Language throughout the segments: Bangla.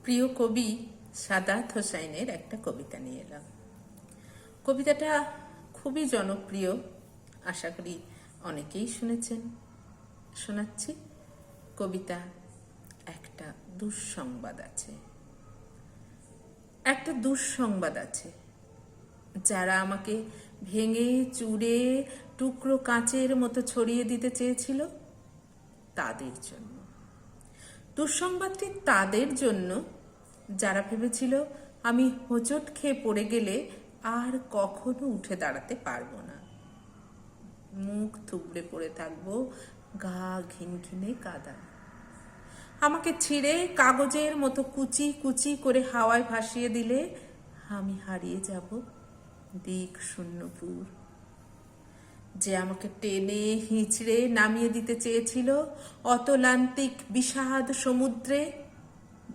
প্রিয় কবি সাদাত হোসাইনের একটা কবিতা নিয়ে এলাম। কবিতাটা খুবই জনপ্রিয়, আশা করি অনেকেই শুনেছেন। শোনাচ্ছি। কবিতা একটা দুঃসংবাদ আছে। একটা দুঃসংবাদ আছে, যারা আমাকে ভেঙে চুরে টুকরো কাঁচের মতো ছড়িয়ে দিতে চেয়েছিল তাদের জন্য। দুঃসংবাদটি তাদের জন্য যারা ভেবেছিল আমি হোঁচট খেয়ে পড়ে গেলে আর কখনো উঠে দাঁড়াতে পারবো না, মুখ থুবড়ে পড়ে থাকবো গা ঘিনঘিনে কাদা। আমাকে ছিঁড়ে কাগজের মতো কুচি কুচি করে হাওয়ায় ভাসিয়ে দিলে আমি হারিয়ে যাব দিক শূন্যপুর। যে আমাকে টেনে হিঁচড়ে নামিয়ে দিতে চেয়েছিল অতলান্তিক বিষাদ সমুদ্রে,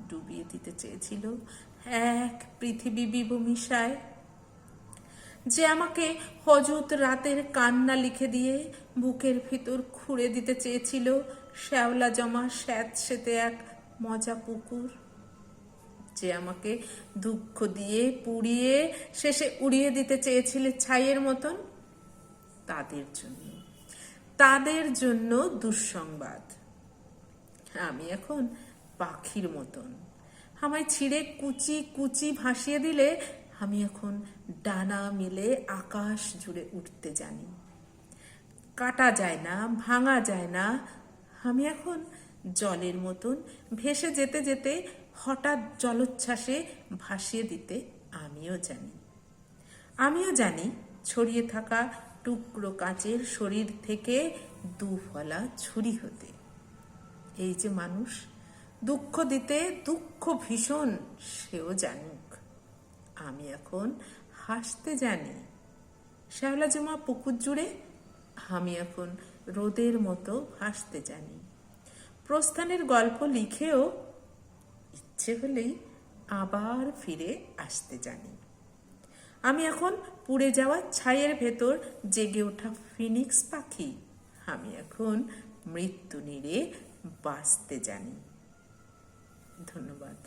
ডুবিয়ে দিতে চেয়েছিল এক পৃথিবী বিভূমিশায়। যে আমাকে হজুত রাতের কান্না লিখে দিয়ে বুকের ভিতর খুঁড়ে দিতে চেয়েছিল শ্যাওলা জমা স্যাঁতসেঁতে এক মজা পুকুর। যে আমাকে দুঃখ দিয়ে পুড়িয়ে শেষে উড়িয়ে দিতে চেয়েছিল ছাইয়ের মতন, তাদের জন্য দুঃসংবাদ। আমি এখন পাখির মতন, আমায় ছিঁড়ে কুচি কুচি ভাসিয়ে দিলে আমি এখন ডানা মেলে আকাশ জুড়ে উঠতে জানি। কাটা যায় না, ভাঙা যায় না। আমি এখন জলের মতন ভেসে যেতে যেতে হঠাৎ জলোচ্ছ্বাসে ভাসিয়ে দিতে আমিও জানি ছড়িয়ে থাকা টুকরো কাঁচের শরীর থেকে দুফলা ছুরি হতে। এই যে মানুষ দুঃখ দিতে দুঃখ ভীষণ, সেও জানুক আমি এখন হাসতে জানি। শ্যাওলা জমা পুকুর জুড়ে আমি এখন রোদের মতো ভাসতে জানি। প্রস্থানের গল্প লিখেও ইচ্ছে হলেই আবার ফিরে আসতে জানি। আমি এখন পুড়ে যাওয়া ছাইয়ের ভেতর জেগে ওঠা ফিনিক্স পাখি। আমি এখন মৃত্যু নিরে বাঁচতে জানি। ধন্যবাদ।